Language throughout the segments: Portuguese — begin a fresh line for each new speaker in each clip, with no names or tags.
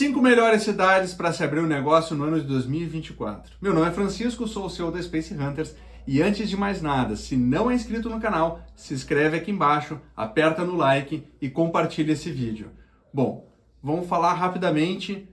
5 melhores cidades para se abrir um negócio no ano de 2024. Meu nome é Francisco, sou o CEO da Space Hunters e antes de mais nada, se não é inscrito no canal, se inscreve aqui embaixo, aperta no like e compartilha esse vídeo. Bom, vamos falar rapidamente.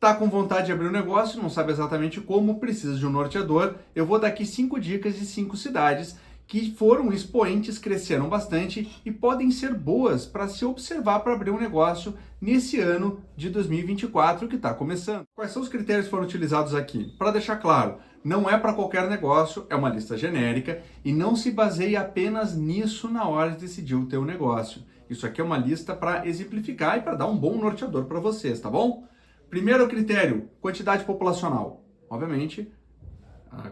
Tá com vontade de abrir um negócio, não sabe exatamente como, precisa de um norteador. Eu vou dar aqui 5 dicas de 5 cidades que foram expoentes, cresceram bastante e podem ser boas para se observar para abrir um negócio nesse ano de 2024 que está começando. Quais são os critérios que foram utilizados aqui? Para deixar claro, não é para qualquer negócio, é uma lista genérica e não se baseia apenas nisso na hora de decidir o teu negócio. Isso aqui é uma lista para exemplificar e para dar um bom norteador para vocês, tá bom? Primeiro critério, quantidade populacional. Obviamente,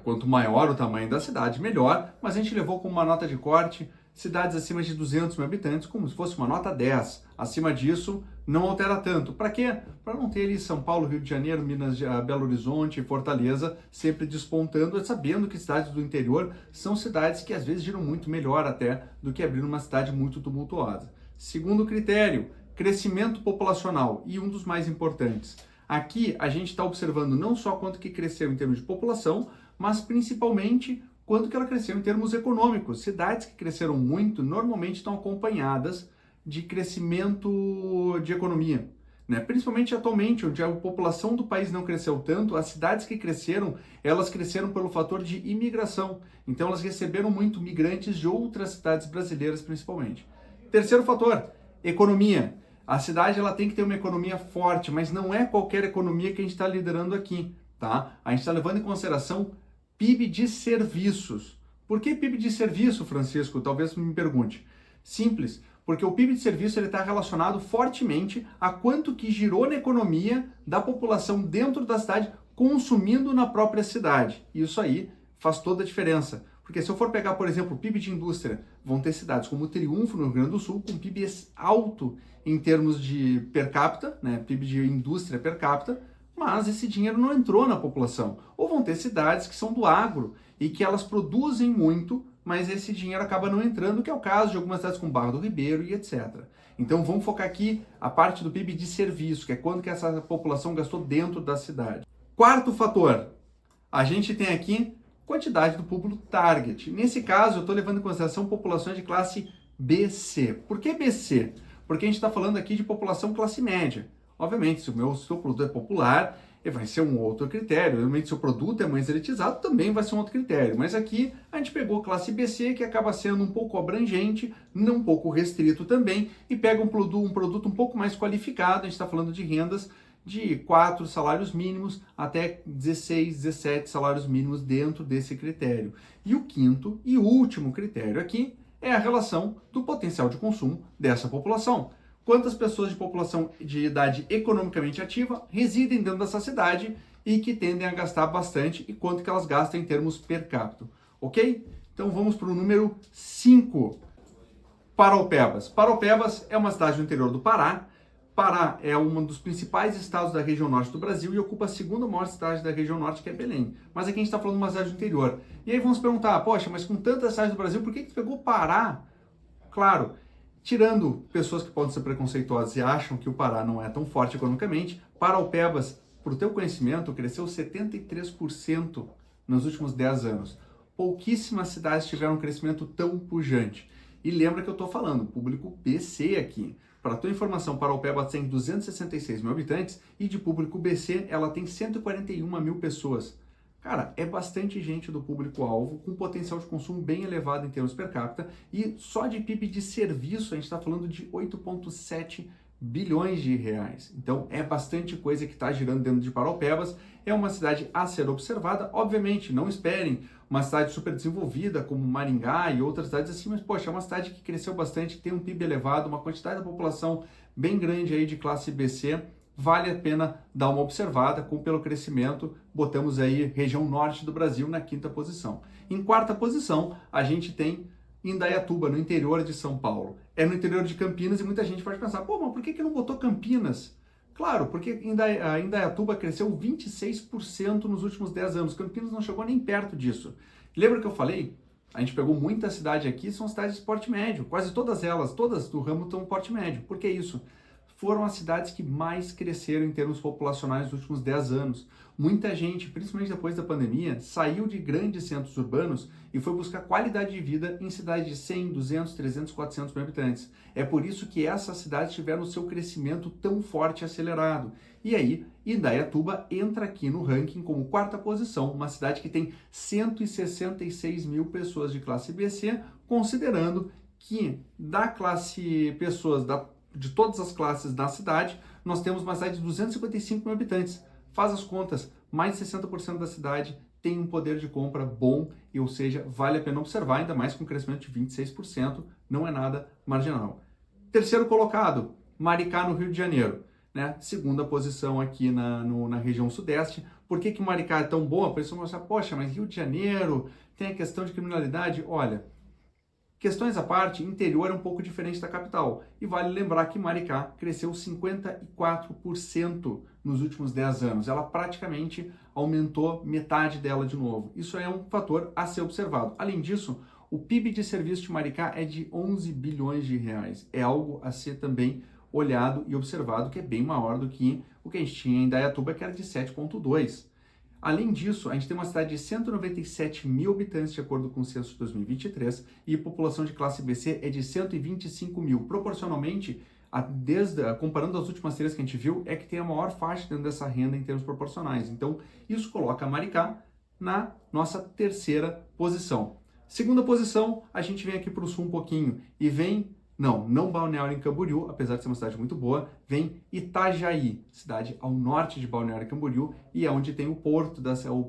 quanto maior o tamanho da cidade, melhor, mas a gente levou como uma nota de corte cidades acima de 200 mil habitantes, como se fosse uma nota 10. Acima disso, não altera tanto. Para quê? Para não ter ali São Paulo, Rio de Janeiro, Minas, Belo Horizonte, Fortaleza, sempre despontando, sabendo que cidades do interior são cidades que às vezes giram muito melhor até do que abrir uma cidade muito tumultuosa. Segundo critério, crescimento populacional e um dos mais importantes. Aqui a gente está observando não só quanto que cresceu em termos de população, mas principalmente quanto que ela cresceu em termos econômicos. Cidades que cresceram muito normalmente estão acompanhadas de crescimento de economia, né? Principalmente atualmente, onde a população do país não cresceu tanto, as cidades que cresceram, elas cresceram pelo fator de imigração. Então elas receberam muito migrantes de outras cidades brasileiras principalmente. Terceiro fator, economia. A cidade ela tem que ter uma economia forte, mas não é qualquer economia que a gente está liderando aqui, tá? A gente está levando em consideração PIB de serviços. Por que PIB de serviço, Francisco? Talvez me pergunte. Simples, porque o PIB de serviço está relacionado fortemente a quanto que girou na economia da população dentro da cidade, consumindo na própria cidade. Isso aí faz toda a diferença. Porque se eu for pegar, por exemplo, o PIB de indústria, vão ter cidades como Triunfo, no Rio Grande do Sul, com PIB alto em termos de per capita, né, PIB de indústria per capita, mas esse dinheiro não entrou na população. Ou vão ter cidades que são do agro e que elas produzem muito, mas esse dinheiro acaba não entrando, que é o caso de algumas cidades como Barra do Ribeiro e etc. Então vamos focar aqui a parte do PIB de serviço, que é quanto que essa população gastou dentro da cidade. Quarto fator, a gente tem aqui quantidade do público target. Nesse caso, eu estou levando em consideração populações de classe BC. Por que BC? Porque a gente está falando aqui de população classe média. Obviamente, se o seu produto é popular, vai ser um outro critério. Obviamente, se o produto é mais elitizado, também vai ser um outro critério. Mas aqui, a gente pegou classe BC, que acaba sendo um pouco abrangente, um pouco restrito também, e pega um produto um pouco mais qualificado. A gente está falando de rendas de 4 salários mínimos até 16, 17 salários mínimos dentro desse critério. E o quinto e último critério aqui é a relação do potencial de consumo dessa população. Quantas pessoas de população de idade economicamente ativa residem dentro dessa cidade e que tendem a gastar bastante e quanto que elas gastam em termos per capita, ok? Então vamos para o número 5, Paraupebas. Paraupebas é uma cidade do interior do Pará. Pará é um dos principais estados da região norte do Brasil e ocupa a segunda maior cidade da região norte, que é Belém. Mas aqui a gente está falando de uma cidade do interior. E aí vamos perguntar, poxa, mas com tantas cidades do Brasil, por que tu pegou Pará? Claro, tirando pessoas que podem ser preconceituosas e acham que o Pará não é tão forte economicamente, Paraupebas, por teu conhecimento, cresceu 73% nos últimos 10 anos. Pouquíssimas cidades tiveram um crescimento tão pujante. E lembra que eu estou falando, público BC aqui. Para a tua informação, Paraupebas tem 266 mil habitantes e de público BC ela tem 141 mil pessoas. Cara, é bastante gente do público-alvo, com potencial de consumo bem elevado em termos per capita, e só de PIB de serviço a gente está falando de 8,7 bilhões de reais. Então é bastante coisa que está girando dentro de Paraupebas. É uma cidade a ser observada. Obviamente, não esperem uma cidade super desenvolvida como Maringá e outras cidades assim, mas poxa, é uma cidade que cresceu bastante, tem um PIB elevado, uma quantidade da população bem grande aí de classe BC. Vale a pena dar uma observada, pelo crescimento, botamos aí região norte do Brasil na 5ª posição. Em 4ª posição, a gente tem Indaiatuba, no interior de São Paulo. É no interior de Campinas e muita gente pode pensar, pô, mas por que não botou Campinas? Claro, porque Indaiatuba cresceu 26% nos últimos 10 anos. Campinas não chegou nem perto disso. Lembra que eu falei? A gente pegou muita cidade aqui, são cidades de porte médio. Quase todas elas, todas do ramo estão porte médio. Por que isso? foram as cidades que mais cresceram em termos populacionais nos últimos 10 anos. Muita gente, principalmente depois da pandemia, saiu de grandes centros urbanos e foi buscar qualidade de vida em cidades de 100, 200, 300, 400 mil habitantes. É por isso que essas cidades tiveram o seu crescimento tão forte e acelerado. E aí, Indaiatuba entra aqui no ranking como quarta posição, uma cidade que tem 166 mil pessoas de classe BC, considerando que da classe pessoas de todas as classes da cidade, nós temos uma cidade de 255 mil habitantes. Faz as contas, mais de 60% da cidade tem um poder de compra bom, ou seja, vale a pena observar, ainda mais com um crescimento de 26%, não é nada marginal. Terceiro colocado, Maricá, no Rio de Janeiro. Né? Segunda posição aqui na região sudeste. Por que Maricá é tão boa? A pessoa vai pensar, poxa, mas Rio de Janeiro tem a questão de criminalidade. Olha, questões à parte, interior é um pouco diferente da capital. E vale lembrar que Maricá cresceu 54% nos últimos 10 anos. Ela praticamente aumentou metade dela de novo. Isso é um fator a ser observado. Além disso, o PIB de serviço de Maricá é de 11 bilhões de reais. É algo a ser também olhado e observado, que é bem maior do que o que a gente tinha em Indaiatuba, que era de 7,2. Além disso, a gente tem uma cidade de 197 mil habitantes, de acordo com o censo de 2023, e a população de classe BC é de 125 mil. Proporcionalmente, comparando as últimas três que a gente viu, é que tem a maior faixa dentro dessa renda em termos proporcionais. Então, isso coloca Maricá na nossa terceira posição. Segunda posição, a gente vem aqui para o sul um pouquinho e vem... Não Balneário Camboriú, apesar de ser uma cidade muito boa, vem Itajaí, cidade ao norte de Balneário Camboriú, e é onde tem o porto,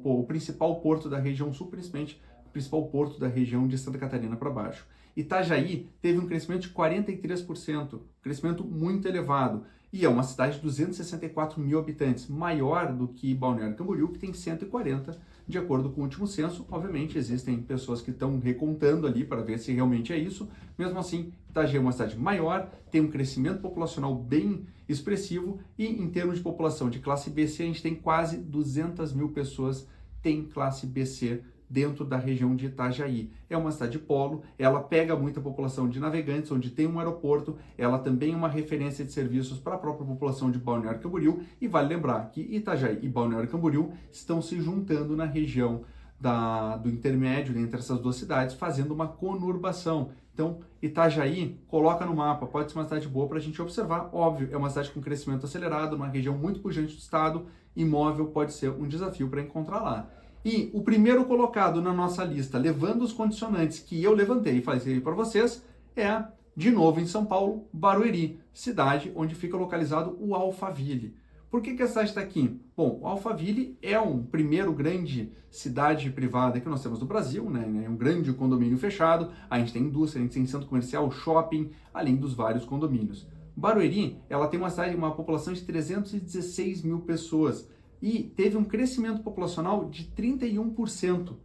o principal porto da região sul, principalmente o principal porto da região de Santa Catarina para baixo. Itajaí teve um crescimento de 43%, crescimento muito elevado, e é uma cidade de 264 mil habitantes, maior do que Balneário Camboriú, que tem 140, de acordo com o último censo. Obviamente, existem pessoas que estão recontando ali para ver se realmente é isso. Mesmo assim, Itajaí é uma cidade maior, tem um crescimento populacional bem expressivo, e em termos de população de classe BC, a gente tem quase 200 mil pessoas tem classe BC dentro da região de Itajaí. É uma cidade polo, ela pega muita população de navegantes, onde tem um aeroporto, ela também é uma referência de serviços para a própria população de Balneário Camboriú, e vale lembrar que Itajaí e Balneário Camboriú estão se juntando na região do intermédio entre essas duas cidades, fazendo uma conurbação. Então, Itajaí, coloca no mapa, pode ser uma cidade boa para a gente observar. Óbvio, é uma cidade com crescimento acelerado, uma região muito pujante do estado, imóvel pode ser um desafio para encontrar lá. E o primeiro colocado na nossa lista, levando os condicionantes que eu levantei e falei para vocês, é, de novo em São Paulo, Barueri, cidade onde fica localizado o Alphaville. Por que a cidade está aqui? Bom, o Alphaville é um primeiro grande cidade privada que nós temos no Brasil, né? É um grande condomínio fechado, a gente tem indústria, a gente tem centro comercial, shopping, além dos vários condomínios. Barueri, ela tem uma população de 316 mil pessoas, e teve um crescimento populacional de 31%.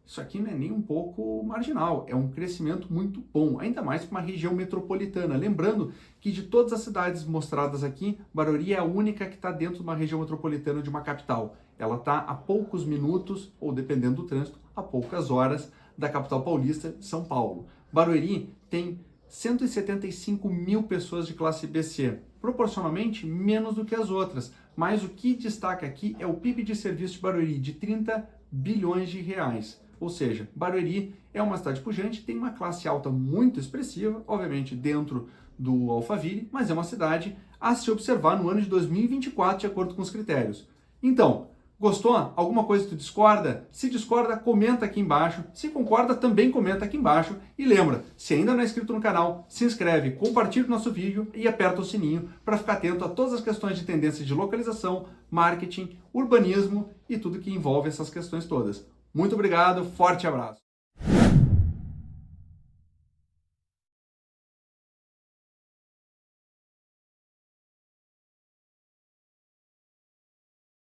Isso aqui não é nem um pouco marginal, é um crescimento muito bom, ainda mais para uma região metropolitana. Lembrando que de todas as cidades mostradas aqui, Barueri é a única que está dentro de uma região metropolitana de uma capital. Ela está a poucos minutos, ou dependendo do trânsito, a poucas horas da capital paulista, São Paulo. Barueri tem 175 mil pessoas de classe BC, proporcionalmente menos do que as outras, mas o que destaca aqui é o PIB de serviço de Barueri, de 30 bilhões de reais. Ou seja, Barueri é uma cidade pujante, tem uma classe alta muito expressiva, obviamente dentro do Alphaville, mas é uma cidade a se observar no ano de 2024, de acordo com os critérios. Então, gostou? Alguma coisa tu discorda? Se discorda, comenta aqui embaixo. Se concorda, também comenta aqui embaixo. E lembra, se ainda não é inscrito no canal, se inscreve, compartilha o nosso vídeo e aperta o sininho para ficar atento a todas as questões de tendência de localização, marketing, urbanismo e tudo que envolve essas questões todas. Muito obrigado, forte abraço!